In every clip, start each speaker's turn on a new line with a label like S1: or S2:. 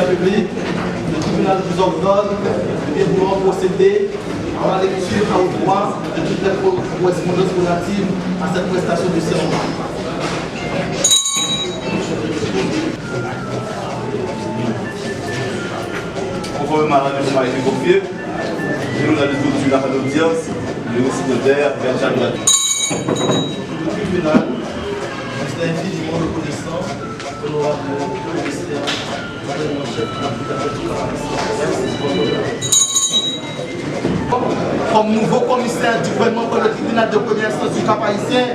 S1: public, le tribunal vous ordonne de vouloir procéder à la lecture à haute voix de toutes les correspondances relatives à cette prestation de serment.
S2: Conformément à la mission a été confiée, nous avons discuté la fin d'audience, le récipiendaire Bertrand de la
S1: Le tribunal est infiniment reconnaissant que l'honorable commissaire, madame le chef comme nouveau commissaire du gouvernement pour le tribunal de première instance du Cap Haïtien,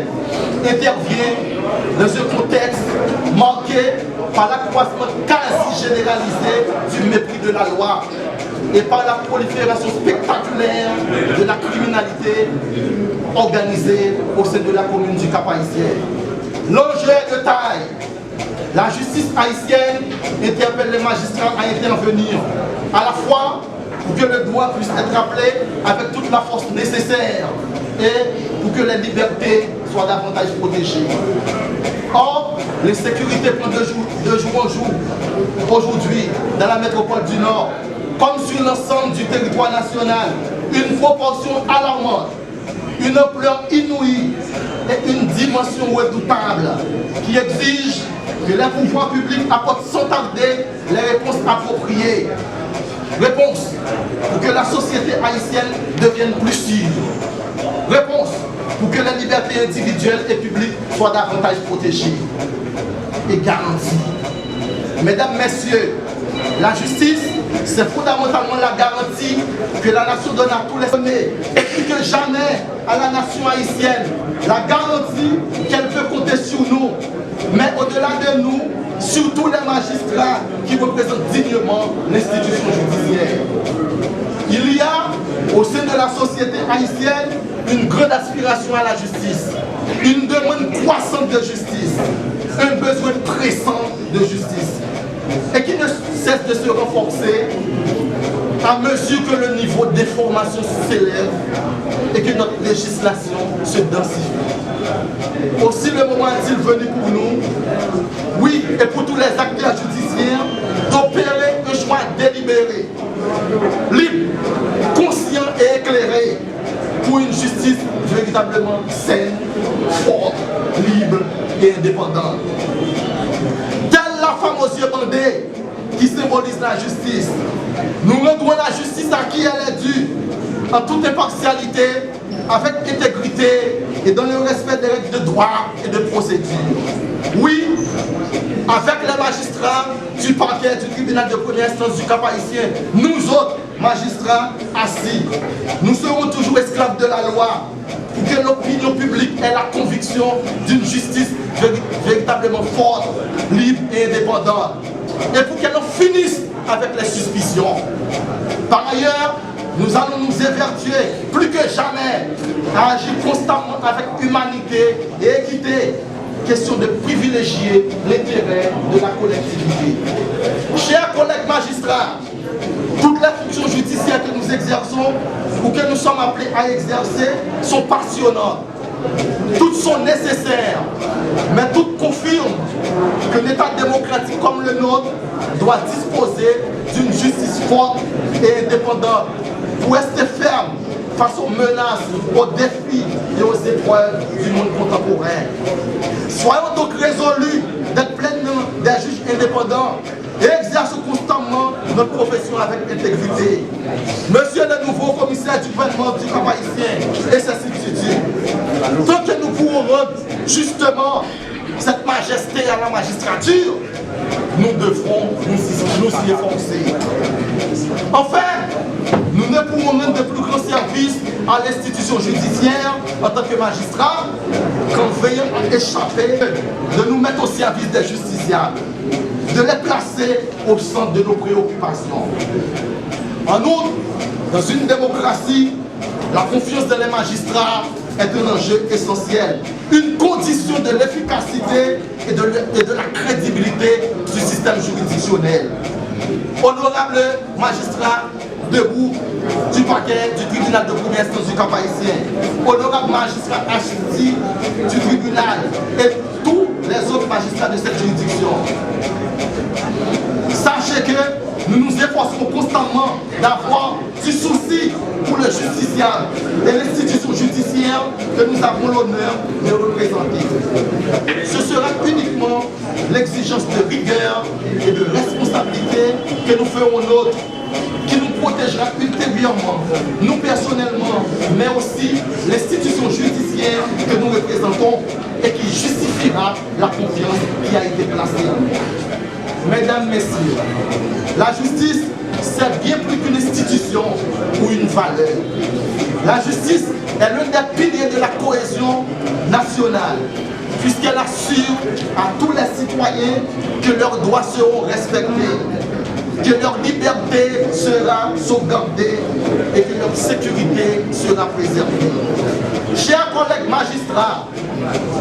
S1: intervient dans un contexte marqué par l'accroissement quasi généralisé du mépris de la loi et par la prolifération spectaculaire de la criminalité organisée au sein de la commune du Cap Haïtien. L'enjeu est de taille. La justice haïtienne interpelle les magistrats à intervenir à la fois pour que le droit puisse être appelé avec toute la force nécessaire et pour que les libertés soient davantage protégées. Or, l'insécurité prend de jour en jour aujourd'hui dans la métropole du Nord, comme sur l'ensemble du territoire national, une proportion alarmante, une ampleur inouïe et une dimension redoutable qui exige que les pouvoirs publics apportent sans tarder les réponses appropriées. Réponse pour que la société haïtienne devienne plus sûre. Réponse pour que les libertés individuelles et publiques soient davantage protégées et garanties. Mesdames, Messieurs, la justice, c'est fondamentalement la garantie que la nation donne à tous les Haïtiens et plus que jamais à la nation haïtienne. La garantie qu'elle peut compter sur nous, mais au-delà de nous, surtout les magistrats qui représentent dignement l'institution judiciaire. Il y a au sein de la société haïtienne une grande aspiration à la justice, une demande croissante de justice, un besoin pressant de justice, et qui ne cesse de se renforcer à mesure que le niveau d'information s'élève et que notre législation se densifie. Aussi le moment est-il venu pour nous, oui, et pour tous les acteurs judiciaires, d'opérer un choix délibéré, libre, conscient et éclairé pour une justice véritablement saine, forte, libre et indépendante. Telle la femme aux yeux bandés qui symbolise la justice, nous rendons la justice à qui elle est due, en toute impartialité, avec intégrité et dans le respect des règles de droit et de procédure. Oui, avec les magistrats du parquet du tribunal de première instance du Cap Haïtien, nous autres magistrats assis, nous serons toujours esclaves de la loi pour que l'opinion publique ait la conviction d'une justice véritablement forte, libre et indépendante. Et pour qu'elle en finisse avec les suspicions. Par ailleurs, nous allons nous évertuer plus que jamais à agir constamment avec humanité et équité, question de privilégier l'intérêt de la collectivité. Chers collègues magistrats, toutes les fonctions judiciaires que nous exerçons ou que nous sommes appelés à exercer sont passionnantes. Toutes sont nécessaires, mais toutes confirment qu'un État démocratique comme le nôtre doit disposer d'une justice forte et indépendante pour rester ferme face aux menaces, aux défis et aux épreuves du monde contemporain. Soyons donc résolus d'être pleinement des juges indépendants et exerçons constamment notre profession avec intégrité. Monsieur le nouveau commissaire du gouvernement du Cap Haïtien et ses substituts, tant que nous pourrons rendre justement cette majesté à la magistrature, nous devrons nous y efforcer. Enfin, nous ne pourrons rendre de plus grands services à l'institution judiciaire en tant que magistrats qu'en veillant à échapper de nous mettre au service des justiciables, de les placer au centre de nos préoccupations. En outre, dans une démocratie, la confiance dans les magistrats est un enjeu essentiel, une condition de l'efficacité et de la crédibilité du système juridictionnel. Honorable magistrat debout du parquet du tribunal de première instance du Cap Haïtien, honorable magistrat assis du tribunal et tous les autres magistrats de cette juridiction, sachez que d'avoir du souci pour le justiciable et l'institution judiciaire que nous avons l'honneur de représenter. Ce sera uniquement l'exigence de rigueur et de responsabilité que nous ferons nôtre, qui nous protégera ultérieurement, nous personnellement, mais aussi l'institution judiciaire que nous représentons et qui justifiera la confiance qui a été placée en nous. Mesdames, Messieurs, la justice, c'est bien plus qu'une institution ou une valeur. La justice est l'un des piliers de la cohésion nationale, puisqu'elle assure à tous les citoyens que leurs droits seront respectés, que leur liberté sera sauvegardée et que leur sécurité sera préservée. Chers collègues magistrats,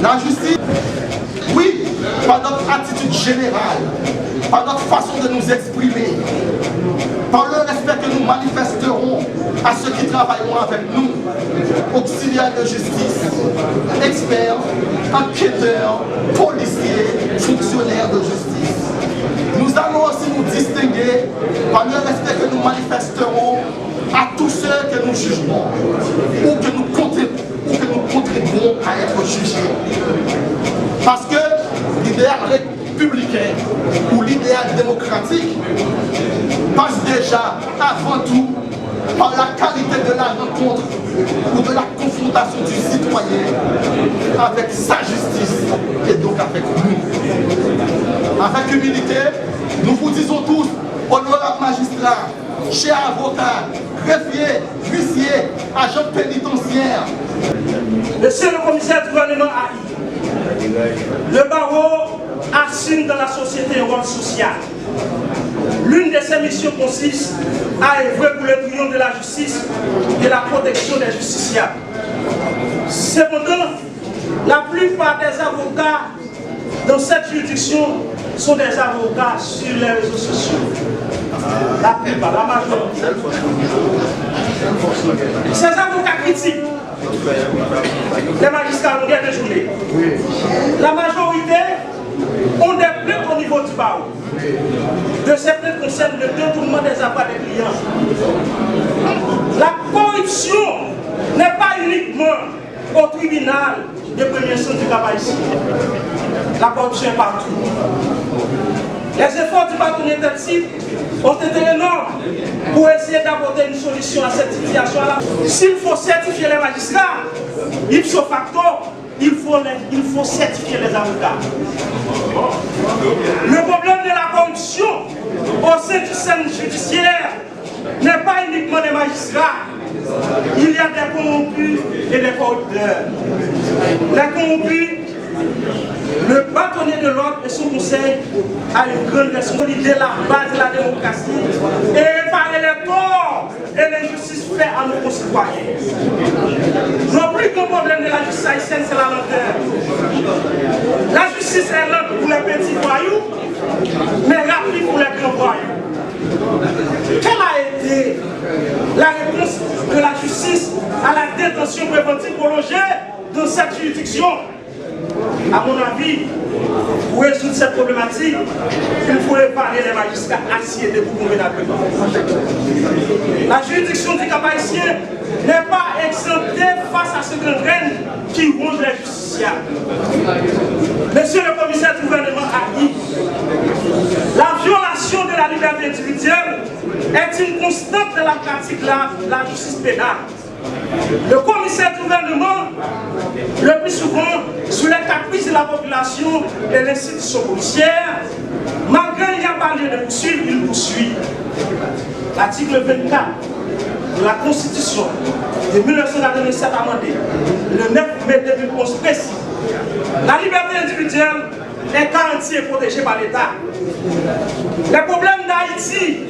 S1: la justice, oui, par notre attitude générale, par notre façon de nous exprimer, par le respect que nous manifesterons à ceux qui travailleront avec nous, auxiliaires de justice, experts, enquêteurs, policiers, fonctionnaires de justice. Nous allons aussi nous distinguer par le respect que nous manifesterons à tous ceux que nous jugerons ou que nous contribuerons à être jugés. Parce que l'idéal républicain ou l'idéal démocratique passe déjà avant tout par la qualité de la rencontre ou de la confrontation du citoyen avec sa justice et donc avec nous. Avec humilité, nous vous disons tous, honorables magistrats, chers avocats, greffiers, huissiers, agents pénitentiaires.
S3: Monsieur le commissaire du gouvernement AI, le barreau assume dans la société un rôle social. L'une de ses missions consiste à œuvrer pour le triomphe de la justice et la protection des justiciables. Cependant, la plupart des avocats dans cette juridiction sont des avocats sur les réseaux sociaux. La plupart, la majorité. Ces avocats critiquent les magistrats longueurs de journée. La majorité ont des plaintes au niveau du barreau. De ces plaintes concernent le détournement des avoirs des clients. La corruption n'est pas uniquement au tribunal de première instance du Cap ici. La corruption est partout. Les efforts du bâtonnier Tepsi ont été énormes pour essayer d'apporter une solution à cette situation. S'il faut certifier les magistrats, ipso facto, il faut certifier les avocats. Le problème de la corruption au sein du système judiciaire n'est pas uniquement des magistrats. Il y a des corrompus et des corrupteurs. Les corrompus, le bâtonnier de l'ordre et son conseil a une grande responsabilité, la base de la démocratie, et réparer les torts et l'injustice faite à nos concitoyens. Le plus grand problème de la justice haïtienne, c'est la lenteur. La justice est lente pour les petits voyous, mais rapide pour les grands voyous. Quelle a été la réponse de la justice à la détention préventive prolongée dans cette juridiction? À mon avis, pour résoudre cette problématique, il faut épargner les magistrats assis et debout convenablement. La juridiction du Cap haïtien n'est pas exemptée face à ce gangrène qui ronge les justiciables. Monsieur le commissaire du gouvernement AI, la violation de la liberté individuelle est une constante de la pratique de la justice pénale. Le commissaire du gouvernement, le plus souvent, sous les caprices de la population et l'institution policière, malgré il n'y a pas lieu de poursuivre, il poursuit. L'article 24 de la Constitution de 1987 amendée, le 9 mai 2011 précise, la liberté individuelle est garantie et protégée par l'État. Les problèmes d'Haïti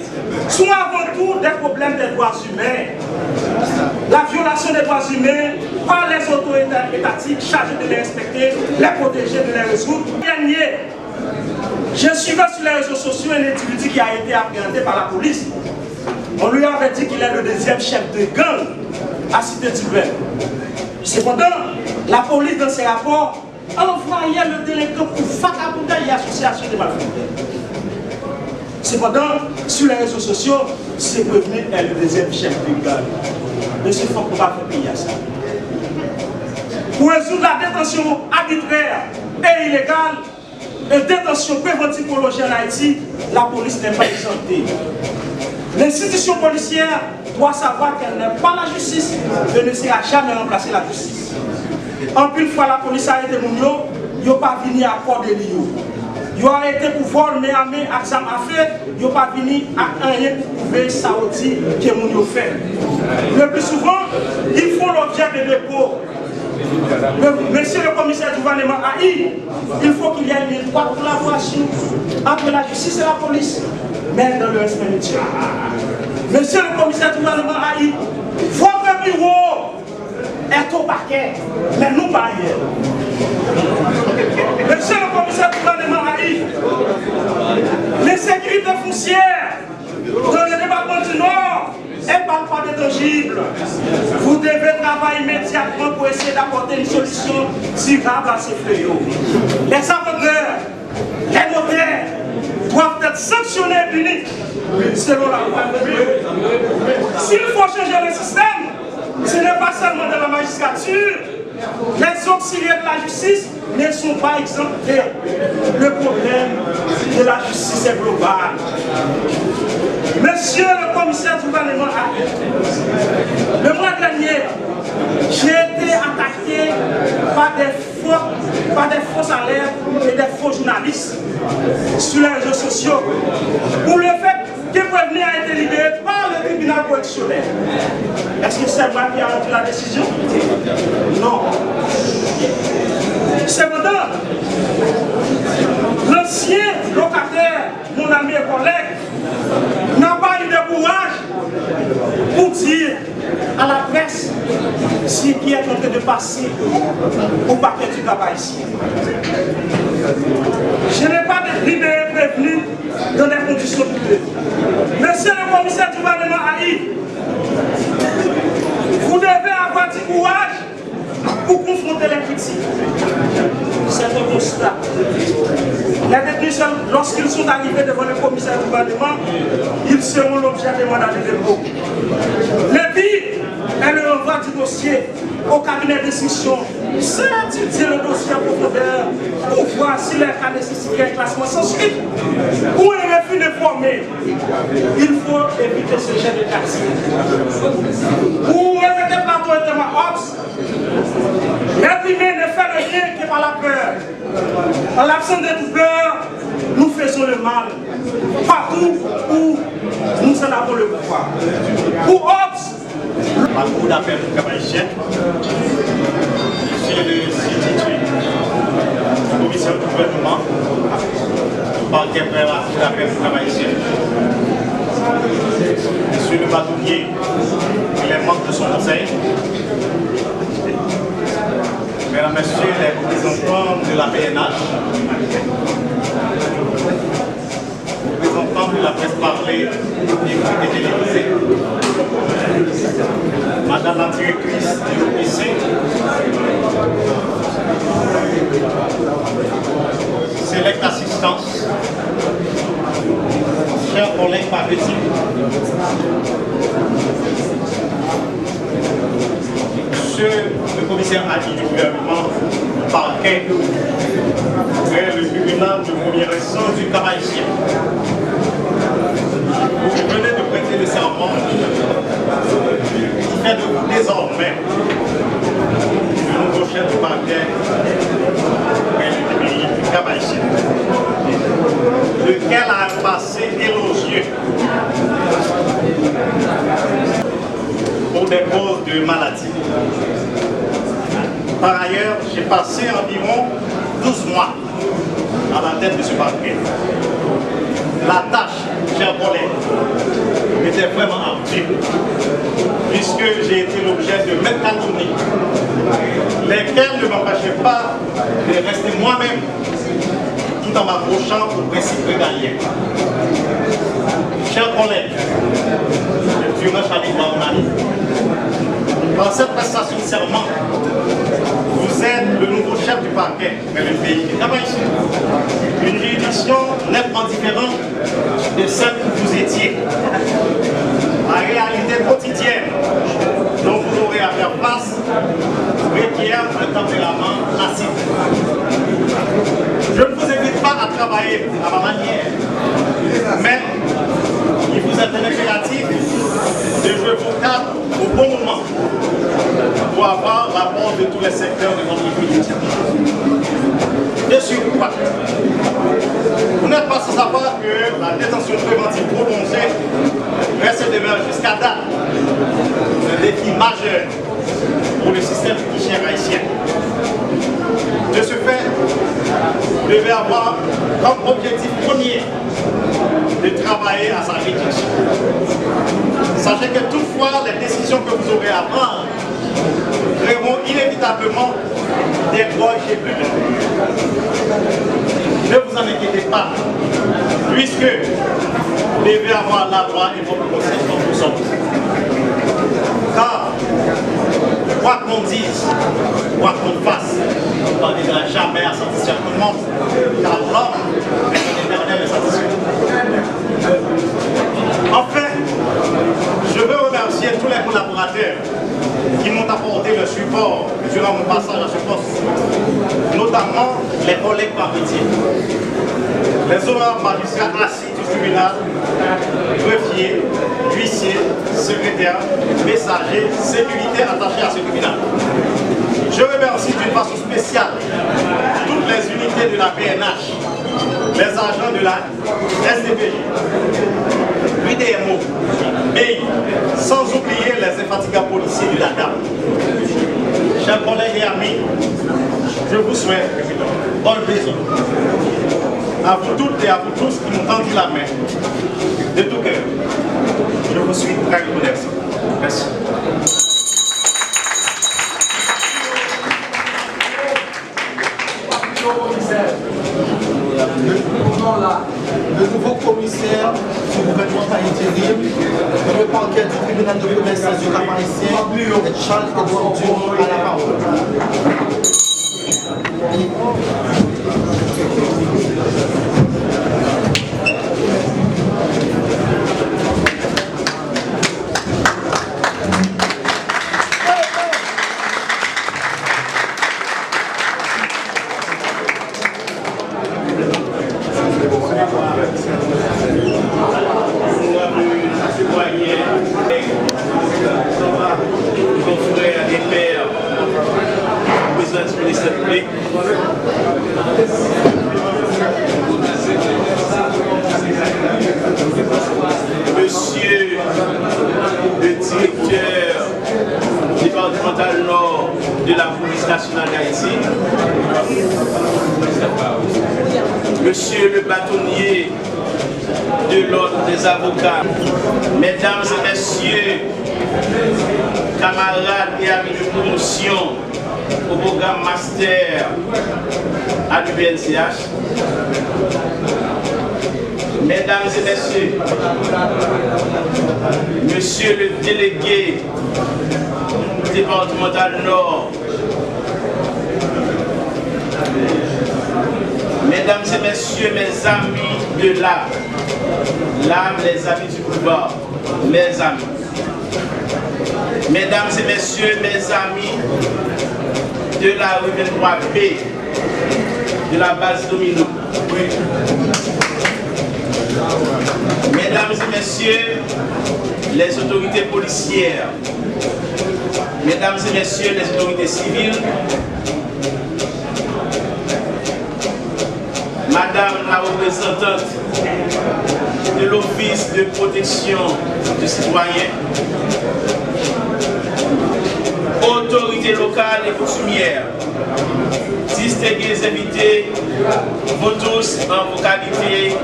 S3: sont avant tout des problèmes des droits humains. La violation des droits humains par les autorités étatiques chargées de les respecter, les protéger, de les résoudre. Dernier, je suivais sur les réseaux sociaux un individu qui a été appréhendé par la police. On lui avait dit qu'il est le deuxième chef de gang à Cité-du-Vel. Cependant, la police dans ses rapports envoyait le délinquant pour vagabonder et association de malfaiteurs. Cependant, sur les réseaux sociaux, c'est prévenu est le deuxième chef de gang. Monsieur, il faut qu'on va faire payer à ça. Pour résoudre la détention arbitraire et illégale, une détention préventive prolongée en Haïti, la police n'est pas exemptée. L'institution policière doit savoir qu'elle n'est pas la justice et ne sera jamais remplacer la justice. En plus, fois la police a été mounio, il n'y a pas venu à accord de l'IO. Il a été pour vol, mais à main, à examen à faire, il n'y a pas venu à rien pour prouver ça aussi que mounio fait. Le plus souvent, ils font l'objet de dépôt. Monsieur le commissaire du gouvernement AI, il faut qu'il y ait une étroite collaboration entre la justice et la police, mais dans le respect mutuel. Monsieur le commissaire du gouvernement AI, votre bureau est au paquet, mais nous pas hier. Monsieur le commissaire du gouvernement AI, l'insécurité foncière dans le département du Nord et pas de tangible. Vous devez travailler immédiatement pour essayer d'apporter une solution durable à ces fléaux. Les avocats, les notaires doivent être sanctionnés et punis selon la loi. S'il faut changer le système, ce n'est pas seulement de la magistrature. Les auxiliaires de la justice ne sont pas exemptés. Le problème de la justice est global. Monsieur le commissaire du gouvernement, le mois dernier, j'ai été attaqué par des faux alertes et des faux journalistes sur les réseaux sociaux pour le fait que prévenu a été libéré par le tribunal correctionnel. Est-ce que c'est moi qui a rendu la décision? Non. Cependant, l'ancien locataire, mon ami et collègue, n'a pas eu de courage pour dire à la presse ce qui est en train de passer au paquet du tabac ici. Je n'ai pas libéré prévenu dans des conditions douteuses. Monsieur le commissaire du gouvernement AI, vous devez avoir du courage pour confronter les critiques. C'est un constat. Les détenus, lorsqu'ils sont arrivés devant le commissaire du gouvernement, ils seront l'objet de mandat de dépôt. Le pire est le renvoi du dossier au cabinet d'instruction, sans étudier le dossier en profondeur pour voir si les cas nécessiteraient un classement sans suite ou un refus de former. Il faut éviter ce genre de cas. Pour répéter plateau et témoin ops, l'imprimé ne fait rien que par la peur. En l'absence de toute peur, nous faisons le mal. Partout où nous en avons le pouvoir. Pour ops,
S4: ma cour d'appel pour Cabaïchien, je suis le substitut du commissaire du gouvernement, parquet près la cour d'appel pour Cabaïchien. Je suis le bâtonnier et les membres de son conseil. Mesdames, Messieurs, les représentants de la PNH, représentants de la presse parlée et télévisée, Madame la directrice du l'OPC, Select Assistance, chers collègues Papetit, Monsieur le commissaire Ali du gouvernement, parquet, est le tribunal de première instance du Cabaïchien. Vous venez de prêter le serment qui fait de vous désormais le nouveau chef du parquet du Cabaïchien, lequel a un passé élogieux pour des causes de maladie. Par ailleurs, j'ai passé environ 12 mois à la tête de ce parquet. La tâche, chers collègues, était vraiment ardue, puisque j'ai été l'objet de maintes calomnies, lesquelles ne m'empêchaient pas de rester moi-même, tout en m'approchant au principe régalien. Chers collègues, durant Charlie Baumani, dans cette prestation de serment, vous êtes le nouveau chef du parquet, mais le pays qui travaille ici. Une juridiction nettement différente de celle que vous étiez. travailler à ma manière. Mais il vous est un impératif de jouer vos cartes au bon moment pour avoir l'apport de tous les secteurs de notre vie. De surcroît, vous n'êtes pas sans savoir que la détention préventive prolongée reste et demeure jusqu'à date un défi majeur pour le système judiciaire haïtien. De ce fait, vous devez avoir comme objectif premier de travailler à sa réduction. Sachez que toutefois, les décisions que vous aurez à prendre créeront inévitablement des broches et plus. Ne vous en inquiétez pas, puisque vous devez avoir la loi et votre consentement pour sortir. Car, quoi qu'on dise, quoi qu'on fasse, on ne parviendra jamais à satisfaire tout le monde, car l'homme est l'éternel insatisfait. Enfin, je veux remercier tous les collaborateurs qui m'ont apporté le support durant mon passage à ce poste, notamment les collègues par métier, les honorables magistrats assis du tribunal, greffiers, huissiers, secrétaires, messagers, sécurité attachés à ce tribunal. Je remercie d'une façon spéciale toutes les unités de la PNH, les agents de la SDPJ, l'UDMO, BI, sans oublier les infatigables policiers de la DAM. Chers collègues et amis, je vous souhaite bonne raison. À vous toutes et à vous tous qui m'ont tendu la main, de tout cœur, je vous suis très reconnaissant. Merci.
S1: Le nouveau commissaire du gouvernement par intérim, le parquet du tribunal de commerce du Cap-Haïtien, Charles-Edouard Dumont à la parole.
S5: Monsieur le directeur départemental nord de la police nationale d'Haïti, monsieur le bâtonnier de l'ordre des avocats, mesdames et messieurs, camarades et amis de promotion au programme master à l'UBNCH, mesdames et messieurs, monsieur le délégué départemental nord, mesdames et messieurs, mes amis de l'âme, les amis du pouvoir, mes amis, mesdames et messieurs, mes amis de la rue 23B, de la base Domino. Mesdames et messieurs, les autorités policières, mesdames et messieurs, les autorités civiles, madame la représentante de l'Office de protection du citoyen, autorités locales et coutumières, distingués invités, vous tous en vos qualités,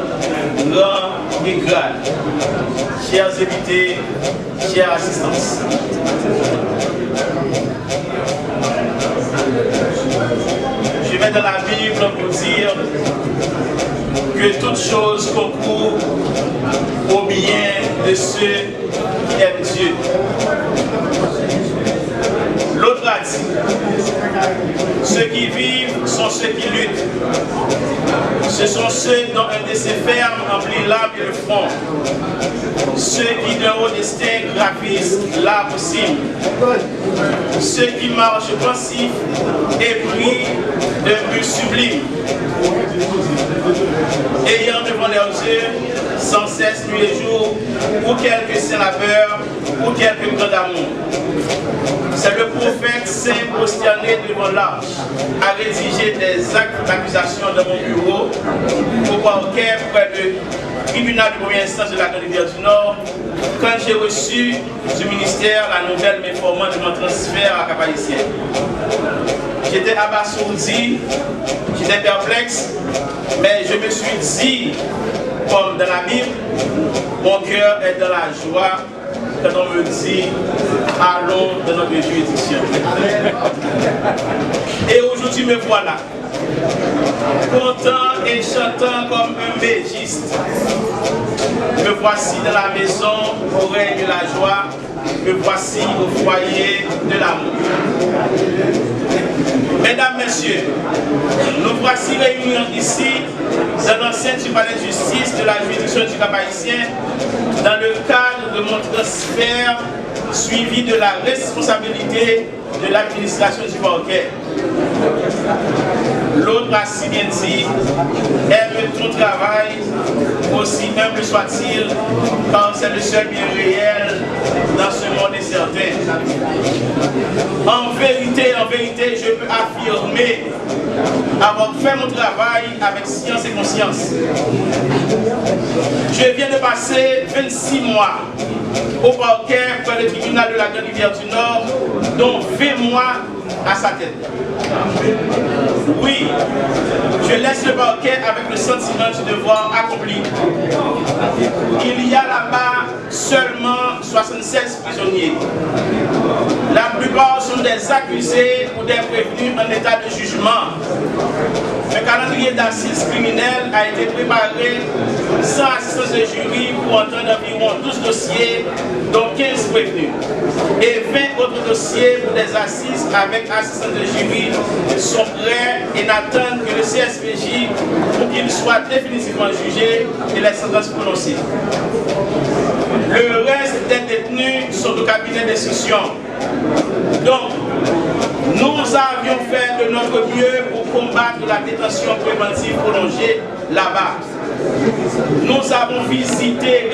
S5: rang et grade, chers invités, chers assistants. Je vais dans la Bible pour dire que toute chose concourt au bien de ceux qui aiment Dieu. L'autre démocratie. Ceux qui vivent sont ceux qui luttent. Ce sont ceux dont un décès ferme emplit l'âme et le front. Ceux qui d'un haut destin gravissent l'arbre cime. Ceux qui marchent pensifs et prient d'un but sublime. Ayant devant leurs yeux sans cesse nuit et jour, ou quelques sénateurs, ou quelques grands d'amour. C'est le prophète saint prosterné devant l'arche, à rédiger des actes d'accusation dans mon bureau, au parquet près du tribunal de première instance de la Côte-d'Ivoire du Nord, quand j'ai reçu du ministère la nouvelle m'informant de mon transfert à Cap-Haïtien. J'étais abasourdi, j'étais perplexe, mais je me suis dit, comme dans la Bible, mon cœur est dans la joie quand on me dit allons dans notre juridiction. Et aujourd'hui me voilà, content et chantant comme un mégiste. Me voici dans la maison au règne de la joie, me voici au foyer de l'amour. Mesdames, Messieurs, nous voici réunis ici dans l'enceinte du palais de justice de la juridiction du Cap-Haïtien dans le cadre de mon transfert suivi de la responsabilité de l'administration du parquet. L'autre a si bien dit, aime ton travail, aussi humble soit-il, car c'est le seul bien réel dans ce monde incertain. En vérité, je peux affirmer avoir fait mon travail avec science et conscience. Je viens de passer 26 mois au parquet près le tribunal de la Côte-d'Ivoire du Nord, dont 20 mois à sa tête. Oui, je laisse le parquet avec le sentiment du devoir accompli. Il y a là-bas seulement 76 prisonniers. La plupart sont des accusés ou des prévenus en état de jugement. Le calendrier d'assises criminelles a été préparé sans assistance de jury pour entendre environ 12 dossiers, dont 15 prévenus, et 20 autres dossiers pour des assises avec assistance de jury sont prêts et n'attendent que le CSPJ pour qu'ils soient définitivement jugés et les sentences prononcées. Le reste des détenus sont au cabinet d'instruction. Donc, nous avions fait de notre mieux pour combattre la détention préventive prolongée là-bas. Nous avons visité,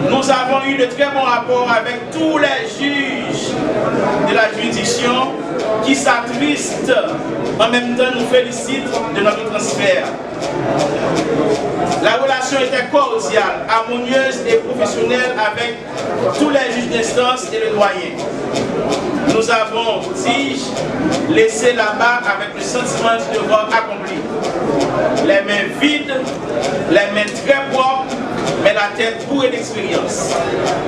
S5: nous avons eu de très bons rapports avec tous les juges de la juridiction qui s'attristent, en même temps nous félicitent de notre transfert. La relation était cordiale, harmonieuse et professionnelle avec tous les juges d'instance et le doyen. Nous avons, dis-je, laissé là-bas avec le sentiment du devoir accompli. Les mains vides, les mains très propres, mais la tête bourrée d'expérience.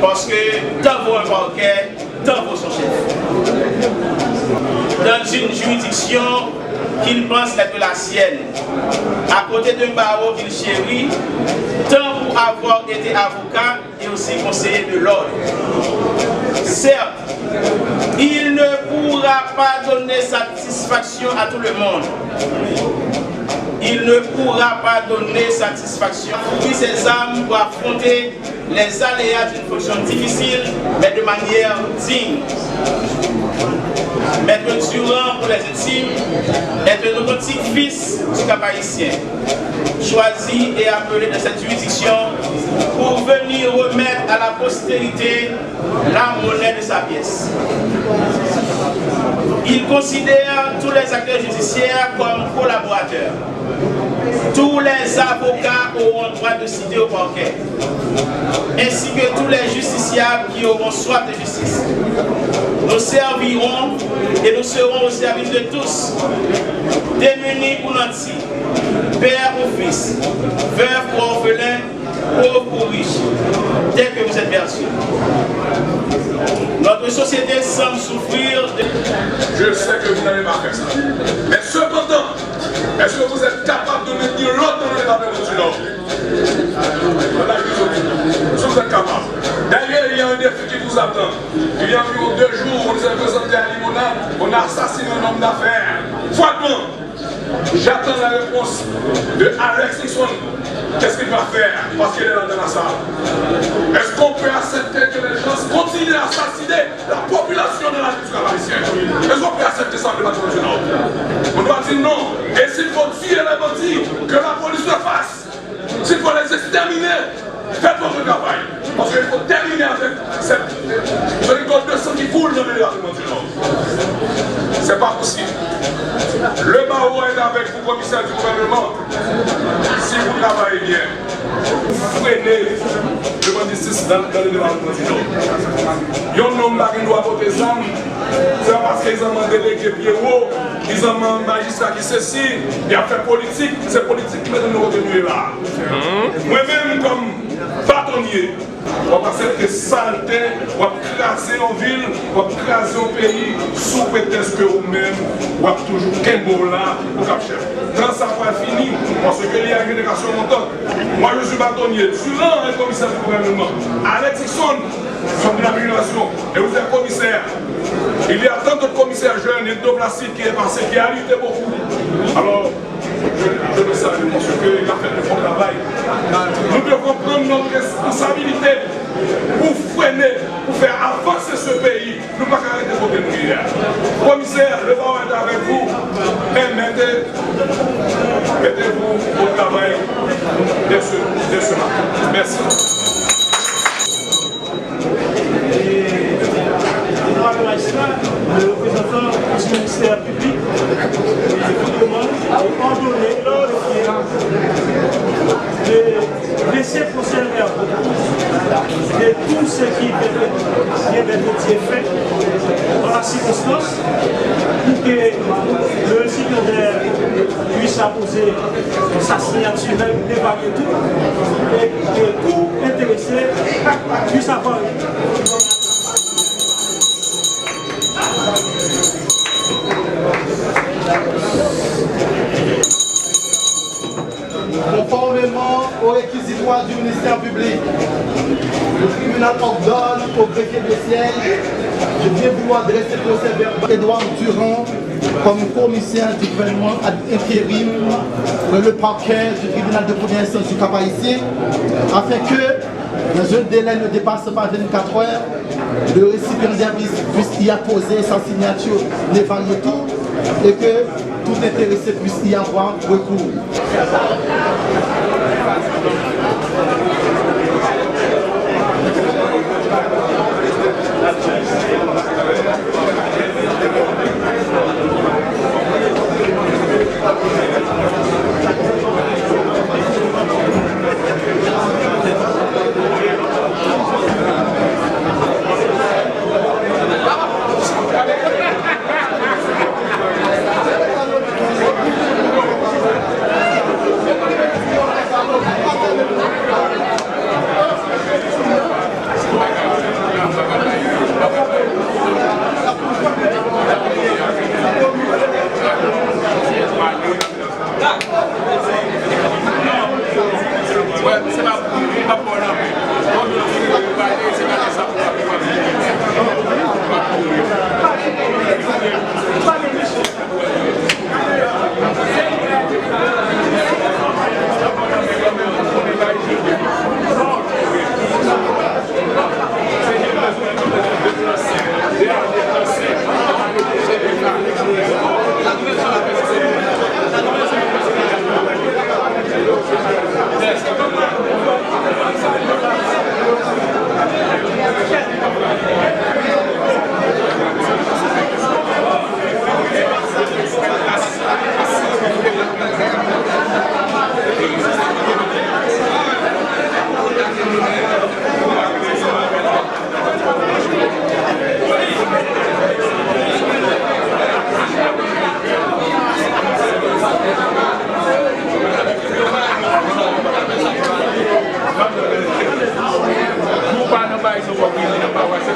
S5: Parce que tant vaut un parquet, tant vaut son chef. Dans une juridiction qu'il pense être la sienne, à côté d'un barreau qu'il chérit, tant pour avoir été avocat et aussi conseiller de l'ordre. Certes, il ne pourra pas donner satisfaction à tout le monde. Il ne pourra pas donner satisfaction à toutes ses âmes pour affronter les aléas d'une fonction difficile, mais de manière digne. Maître Durand, pour les intimes, est un authentique fils du Cap-Haïtien, choisi et appelé de cette juridiction pour venir remettre à la postérité la monnaie de sa pièce. Il considère tous les acteurs judiciaires comme collaborateurs. Tous les avocats auront droit de citer au parquet, ainsi que tous les justiciables qui auront soif de justice. Nous servirons et nous serons au service de tous, démunis ou nantis, père ou fils, veuf ou orphelin, pauvre ou riche, dès que vous êtes perçus. Notre société semble souffrir de...
S6: Je sais que vous n'avez pas fait ça. Mais cependant, est-ce que vous êtes capable de maintenir l'autre dans l'état de Nord? Voilà, est-ce que vous êtes capable? D'ailleurs, il y a un défi qui vous nous attend. Il y a environ 2 jours, on nous a présenté à Limonade, on a assassiné un homme d'affaires. Froidement, j'attends la réponse de Alex Nixon. Qu'est-ce qu'il va faire parce qu'il est là dans la salle? Est-ce qu'on peut accepter que les gens continuent à assassiner la population de la République haïtienne? Est-ce qu'on peut accepter ça de la Nord? On doit dire non. Et s'il faut tuer les bandits, que la police le fasse. S'il faut les exterminer, faites votre travail. Parce qu'il faut terminer avec cette rigole de sang qui coule dans le département du Nord. C'est pas possible. Le barreau est avec vous, commissaire du gouvernement. Si vous travaillez bien, vous freinez le banditisme dans le département du Nord. Il y a un homme qui doit voter ça. C'est parce qu'ils ont délégué Pierrot, ils ont un magistrat qui ceci, il a fait politique, c'est politique qui met nous retenus là. Moi-même, comme bâtonnier, on va accepter saleté, on va craser en ville, on va craser au pays, sous prétexte que vous-même, on va toujours Kembo là pour cap chef. Quand ça va fini, parce qu'il y a une génération montante. Moi je suis bâtonnier, durant un commissaire du gouvernement, Alex Nixon, son inauguration, et vous êtes commissaire. Il y a tant d'autres commissaires jeunes et de Placide qui est passé, qui a lutté beaucoup. Alors, je le salue parce qu'il a fait le bon travail. Nous devons prendre notre responsabilité pour freiner, pour faire avancer ce pays. Nous ne pouvons pas arrêter de voter nous hier. Commissaire, le barreau est avec vous. Et mettez-vous au travail dès ce matin. Merci. Le représentant du ministère public a ordonné de laisser procéder à de tout ce qui vient d'être fait dans la circonstance pour que le récipiendaire puisse apposer sa signature, d'évaluer tout et que tout intéressé puisse avoir.
S1: Conformément aux réquisitoires du ministère public, le tribunal ordonne au greffier de siège de bien vouloir dresser procès verbal Edouard Durand comme commissaire du gouvernement intérim dans le parquet du tribunal de première instance du Cap-Haïtien, afin que, dans un délai ne dépasse pas 24 heures, le récipiendaire puisse y apposer sa signature d'évaluer tout et que tout intéressé puisse y avoir recours.
S6: Não vai ser